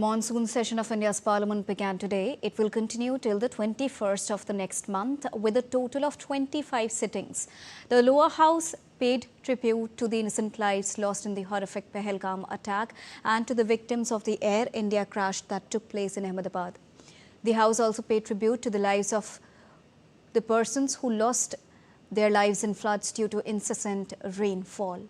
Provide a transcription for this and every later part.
Monsoon session of India's Parliament began today. It will continue till the 21st of the next month with a total of 25 sittings. The lower house paid tribute to the innocent lives lost in the horrific Pahalgam attack and to the victims of the Air India crash that took place in Ahmedabad. The house also paid tribute to the lives of the persons who lost their lives in floods due to incessant rainfall.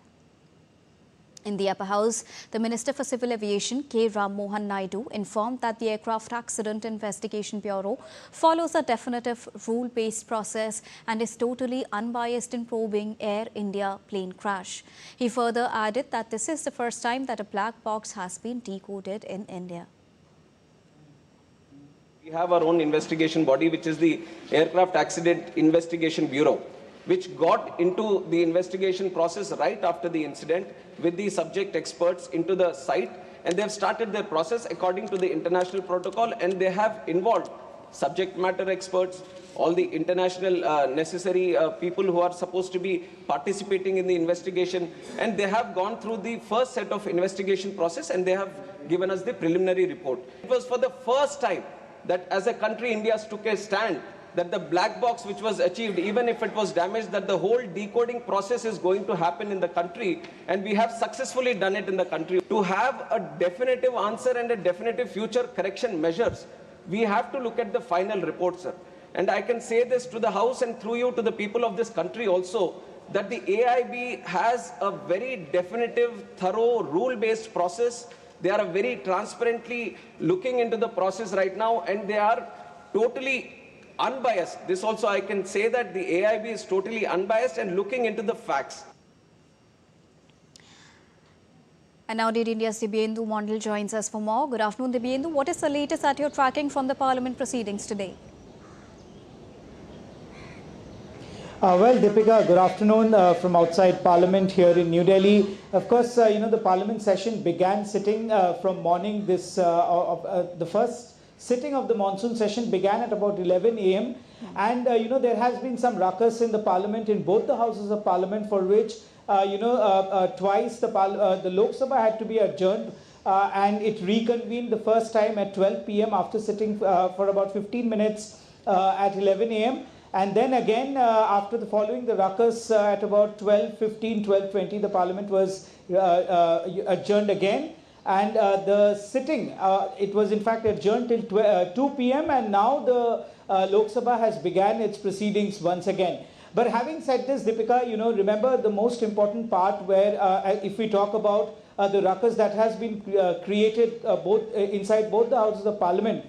In the upper house, the Minister for Civil Aviation, K. Ram Mohan Naidu, informed that the Aircraft Accident Investigation Bureau follows a definitive rule-based process and is totally unbiased in probing Air India plane crash. He further added that this is the first time that a black box has been decoded in India. We have our own investigation body, which is the Aircraft Accident Investigation Bureau, which got into the investigation process right after the incident with the subject experts into the site, and they have started their process according to the international protocol, and they have involved subject matter experts, all the international necessary people who are supposed to be participating in the investigation, and they have gone through the first set of investigation process and they have given us the preliminary report. It was for the first time that as a country India took a stand that the black box which was achieved, even if it was damaged, that the whole decoding process is going to happen in the country, and we have successfully done it in the country. To have a definitive answer and a definitive future correction measures, we have to look at the final report, sir. And I can say this to the House and through you to the people of this country also, that the AIB has a very definitive, thorough, rule-based process. They are very transparently looking into the process right now, and they are totally unbiased. This also I can say that the AIB is totally unbiased and looking into the facts. And now India's Dibyendu Mondal joins us for more. Good afternoon, Dibyendu. What is the latest that you're tracking from the Parliament proceedings today? Well, Deepika, good afternoon from outside Parliament here in New Delhi. Of course, the Parliament session began sitting from morning. The first sitting of the monsoon session began at about 11 a.m. And, there has been some ruckus in the Parliament, in both the Houses of Parliament, for which, twice the Lok Sabha had to be adjourned and it reconvened the first time at 12 p.m. after sitting for about 15 minutes at 11 a.m. And then again, following the ruckus at about 12:15, 12:20, the Parliament was adjourned again. And the sitting, it was in fact adjourned till 2 p.m. and now the Lok Sabha has began its proceedings once again. But having said this, Deepika, remember the most important part where if we talk about the ruckus that has been created inside both the Houses of Parliament,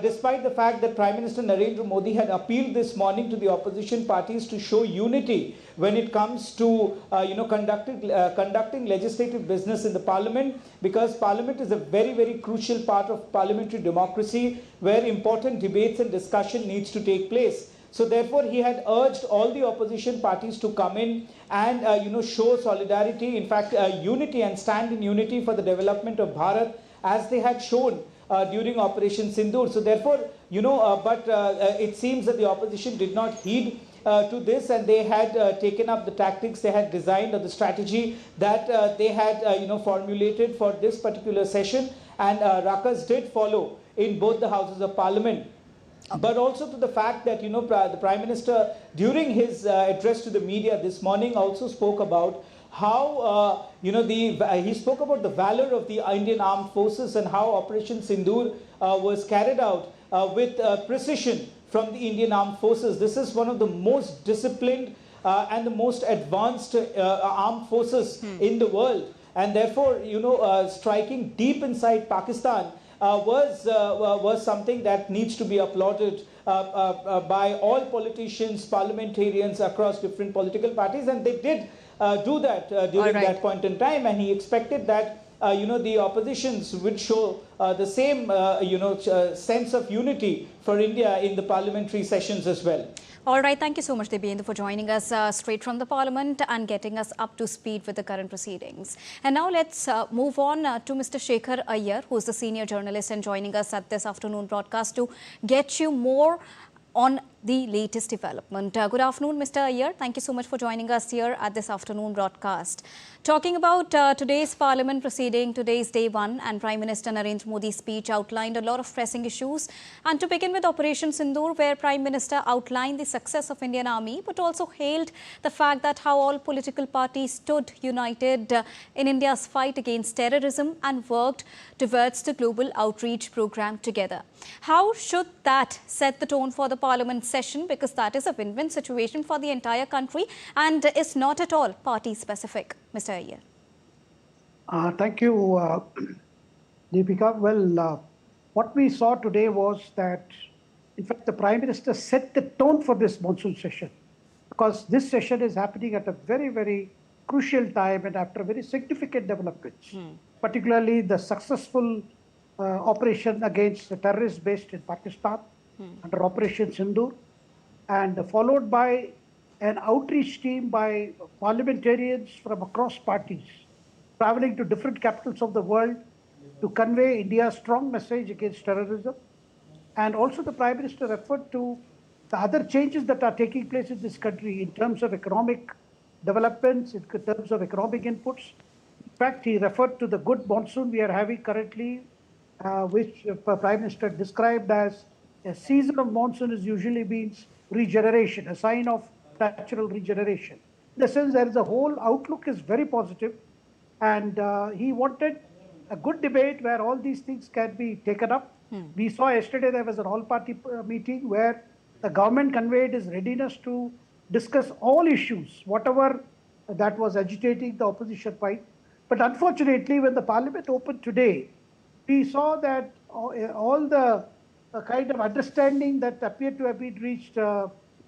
despite the fact that Prime Minister Narendra Modi had appealed this morning to the opposition parties to show unity when it comes to conducting legislative business in the Parliament, because Parliament is a very, very crucial part of parliamentary democracy where important debates and discussion needs to take place. So therefore, he had urged all the opposition parties to come in and show solidarity, in fact, unity, and stand in unity for the development of Bharat as they had shown during Operation Sindoor. So therefore, it seems that the opposition did not heed to this, and they had taken up the tactics they had designed, or the strategy that they had formulated for this particular session, and ruckus did follow in both the Houses of Parliament. But also to the fact that the Prime Minister, during his address to the media this morning, also spoke about how he spoke about the valor of the Indian Armed Forces and how Operation Sindoor was carried out with precision from the Indian Armed Forces. This is one of the most disciplined and the most advanced armed forces in the world, and therefore striking deep inside Pakistan was something that needs to be applauded by all politicians, parliamentarians across different political parties, and they did do that during that point in time, and he expected that the oppositions would show the same sense of unity for India in the parliamentary sessions as well. All right, thank you so much, Dibyendu, for joining us straight from the Parliament and getting us up to speed with the current proceedings. And now let's move on to Mr. Shekhar Iyer, who is the senior journalist and joining us at this afternoon broadcast to get you more on the latest development. Good afternoon, Mr. Iyer. Thank you so much for joining us here at this afternoon broadcast. Talking about today's Parliament proceeding, today's day one, and Prime Minister Narendra Modi's speech outlined a lot of pressing issues. And to begin with Operation Sindoor, where Prime Minister outlined the success of Indian Army, but also hailed the fact that how all political parties stood united in India's fight against terrorism and worked towards the global outreach program together. How should that set the tone for the Parliament session, because that is a win-win situation for the entire country and is not at all party specific? Mr. Iyer. Thank you, Deepika. Well, what we saw today was that, in fact, the Prime Minister set the tone for this monsoon session, because this session is happening at a very, very crucial time and after very significant developments, particularly the successful operation against the terrorists based in Pakistan under Operation Sindoor, and followed by an outreach team by parliamentarians from across parties traveling to different capitals of the world to convey India's strong message against terrorism. And also the Prime Minister referred to the other changes that are taking place in this country in terms of economic developments, in terms of economic inputs. In fact, he referred to the good monsoon we are having currently, which the Prime Minister described as a season of monsoon is usually means regeneration, a sign of natural regeneration. In the sense, there is a whole outlook is very positive, and he wanted a good debate where all these things can be taken up. We saw yesterday there was an all-party meeting where the government conveyed its readiness to discuss all issues, whatever that was agitating the opposition fight. But unfortunately, when the Parliament opened today, we saw that all the kind of understanding that appeared to have been reached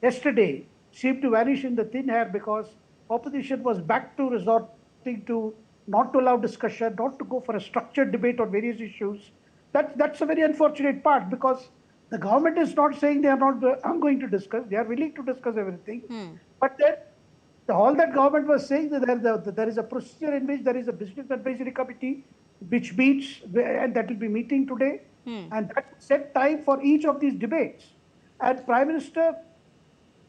yesterday seemed to vanish in the thin air, because opposition was back to resorting to not to allow discussion, not to go for a structured debate on various issues. That's a very unfortunate part, because the government is not saying they are not going to discuss. They are willing to discuss everything. But then all that government was saying that there is a procedure in which there is a business advisory committee which meets, and that will be meeting today. And that set time for each of these debates. And Prime Minister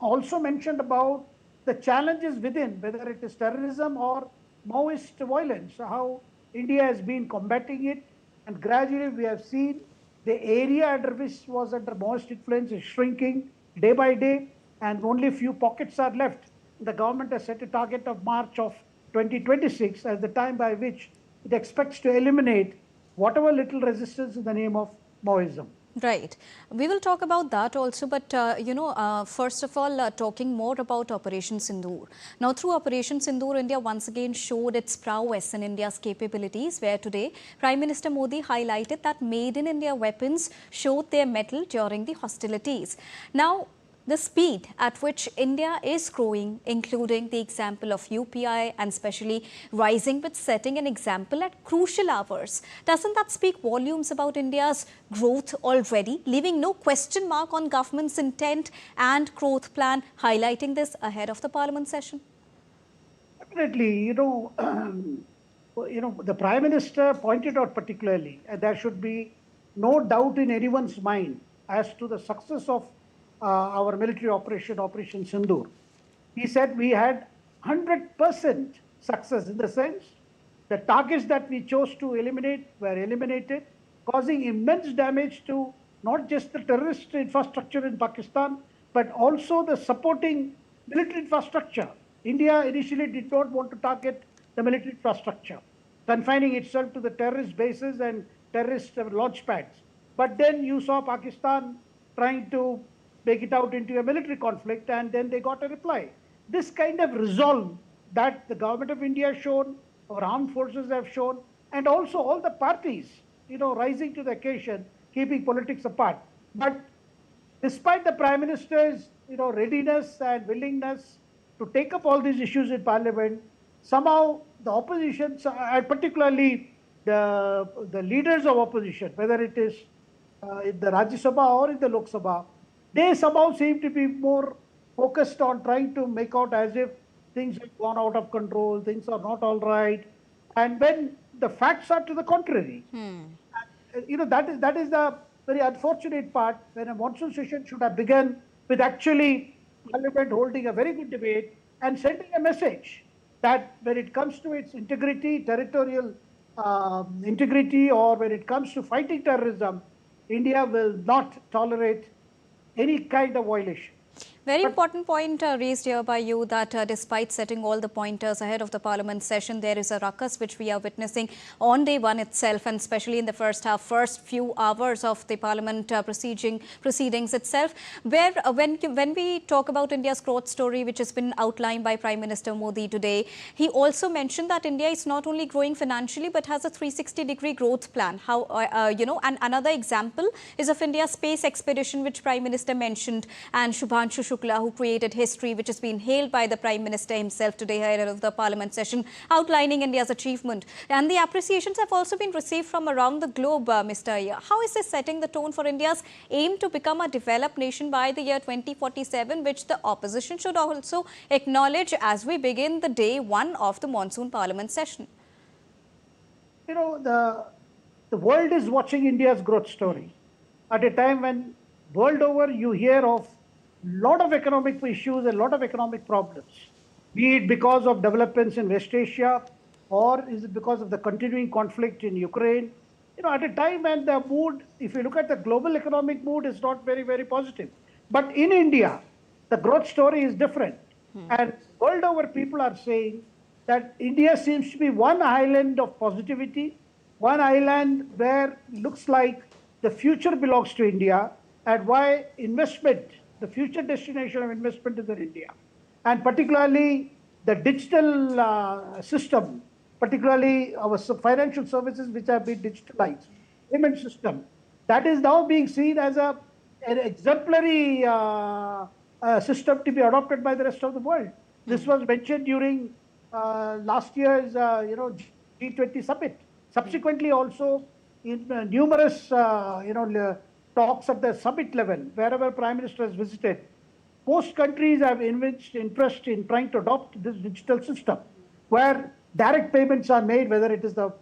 also mentioned about the challenges within, whether it is terrorism or Maoist violence, how India has been combating it. And gradually we have seen the area under which was under Maoist influence is shrinking day by day, and only a few pockets are left. The government has set a target of March of 2026 as the time by which it expects to eliminate whatever little resistance in the name of Maoism. Right. We will talk about that also, but first of all, talking more about Operation Sindoor. Now, through Operation Sindoor, India once again showed its prowess in India's capabilities, where today Prime Minister Modi highlighted that made in India weapons showed their mettle during the hostilities. Now, the speed at which India is growing, including the example of UPI and especially rising with setting an example at crucial hours, doesn't that speak volumes about India's growth already, leaving no question mark on government's intent and growth plan, highlighting this ahead of the Parliament session? Definitely, the Prime Minister pointed out particularly, and there should be no doubt in anyone's mind as to the success of our military operation, Operation Sindoor. He said we had 100% success, in the sense the targets that we chose to eliminate were eliminated, causing immense damage to not just the terrorist infrastructure in Pakistan, but also the supporting military infrastructure. India initially did not want to target the military infrastructure, confining itself to the terrorist bases and terrorist launch pads. But then you saw Pakistan trying to make it out into a military conflict, and then they got a reply. This kind of resolve that the government of India has shown, our armed forces have shown, and also all the parties, rising to the occasion, keeping politics apart. But despite the Prime Minister's, readiness and willingness to take up all these issues in Parliament, somehow the opposition, particularly the leaders of opposition, whether it is in the Rajya Sabha or in the Lok Sabha, they somehow seem to be more focused on trying to make out as if things have gone out of control, things are not all right. And when the facts are to the contrary, that is the very unfortunate part, when a monsoon session should have begun with actually Parliament holding a very good debate and sending a message that when it comes to its integrity, territorial integrity, or when it comes to fighting terrorism, India will not tolerate any kind of violation. Very important point raised here by you that despite setting all the pointers ahead of the Parliament session, there is a ruckus which we are witnessing on day one itself, and especially in the first few hours of the Parliament proceedings itself, where when we talk about India's growth story, which has been outlined by Prime Minister Modi today, he also mentioned that India is not only growing financially but has a 360-degree growth plan. And another example is of India's space expedition, which Prime Minister mentioned, and Shubhanshu Shukla, who created history, which has been hailed by the Prime Minister himself today ahead of the Parliament session, outlining India's achievement. And the appreciations have also been received from around the globe, Mr. Iyer. How is this setting the tone for India's aim to become a developed nation by the year 2047, which the opposition should also acknowledge as we begin the day one of the monsoon Parliament session? You know, the world is watching India's growth story at a time when world over you hear of lot of economic issues, a lot of economic problems, be it because of developments in West Asia, or is it because of the continuing conflict in Ukraine? You know, at a time when the mood, if you look at the global economic mood, is not very, very positive. But in India, the growth story is different. And world over, people are saying that India seems to be one island of positivity, one island where it looks like the future belongs to India, and why investment, the future destination of investment is in India. And particularly the digital system, particularly our financial services which have been digitalized, payment system, that is now being seen as an exemplary system to be adopted by the rest of the world. This was mentioned during last year's G20 summit. Subsequently also in numerous talks at the summit level, wherever Prime Minister has visited, most countries have evinced interest in trying to adopt this digital system, where direct payments are made, whether it is the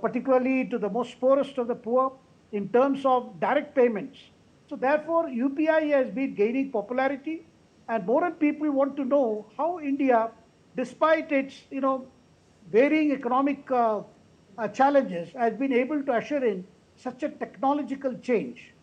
particularly to the most poorest of the poor, in terms of direct payments. So therefore, UPI has been gaining popularity, and more and people want to know how India, despite its varying economic challenges, has been able to usher in such a technological change.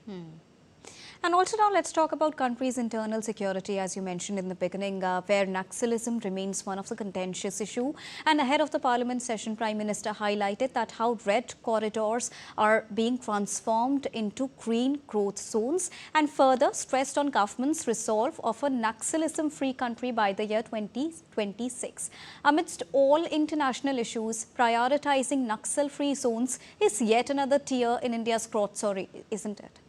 And also now let's talk about country's internal security, as you mentioned in the beginning, where Naxalism remains one of the contentious issue. And ahead of the Parliament session, Prime Minister highlighted that how red corridors are being transformed into green growth zones, and further stressed on government's resolve of a Naxalism-free country by the year 2026. Amidst all international issues, prioritizing Naxal-free zones is yet another tier in India's growth story, isn't it?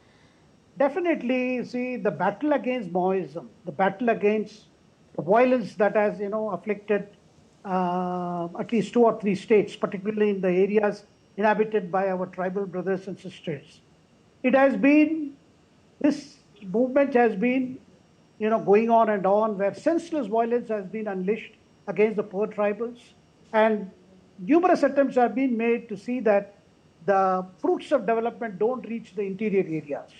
Definitely, see, the battle against Maoism, the battle against the violence that has, afflicted at least 2 or 3 states, particularly in the areas inhabited by our tribal brothers and sisters. It has been, this movement has been, going on and on, where senseless violence has been unleashed against the poor tribals. And numerous attempts have been made to see that the fruits of development don't reach the interior areas.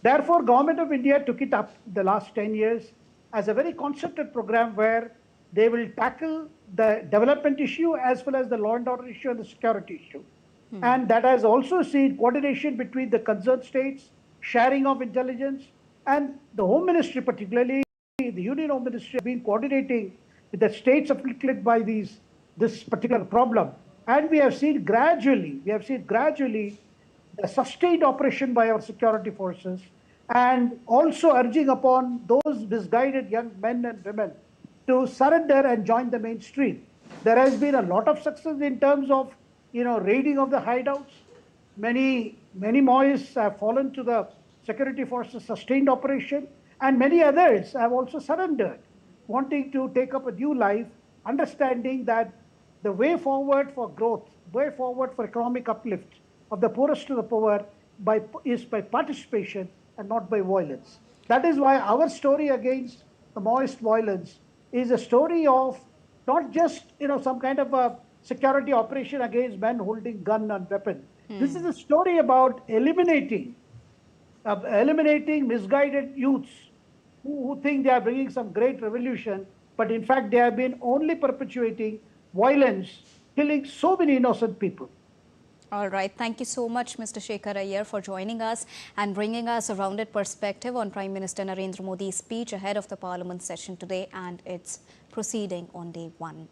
Therefore, Government of India took it up the last 10 years as a very concerted program where they will tackle the development issue as well as the law and order issue and the security issue. And that has also seen coordination between the concerned states, sharing of intelligence, and the Home Ministry, particularly the Union Home Ministry, have been coordinating with the states afflicted by this particular problem. And we have seen gradually a sustained operation by our security forces, and also urging upon those misguided young men and women to surrender and join the mainstream. There has been a lot of success in terms of, raiding of the hideouts. Many Maoists have fallen to the security forces' sustained operation, and many others have also surrendered, wanting to take up a new life, understanding that the way forward for growth, way forward for economic uplift of the poorest to the poor is by participation and not by violence. That is why our story against the Maoist violence is a story of not just some kind of a security operation against men holding gun and weapon. This is a story about eliminating misguided youths who think they are bringing some great revolution, but in fact they have been only perpetuating violence, killing so many innocent people. All right. Thank you so much, Mr. Shekhar Iyer, for joining us and bringing us a rounded perspective on Prime Minister Narendra Modi's speech ahead of the Parliament session today and its proceeding on day one.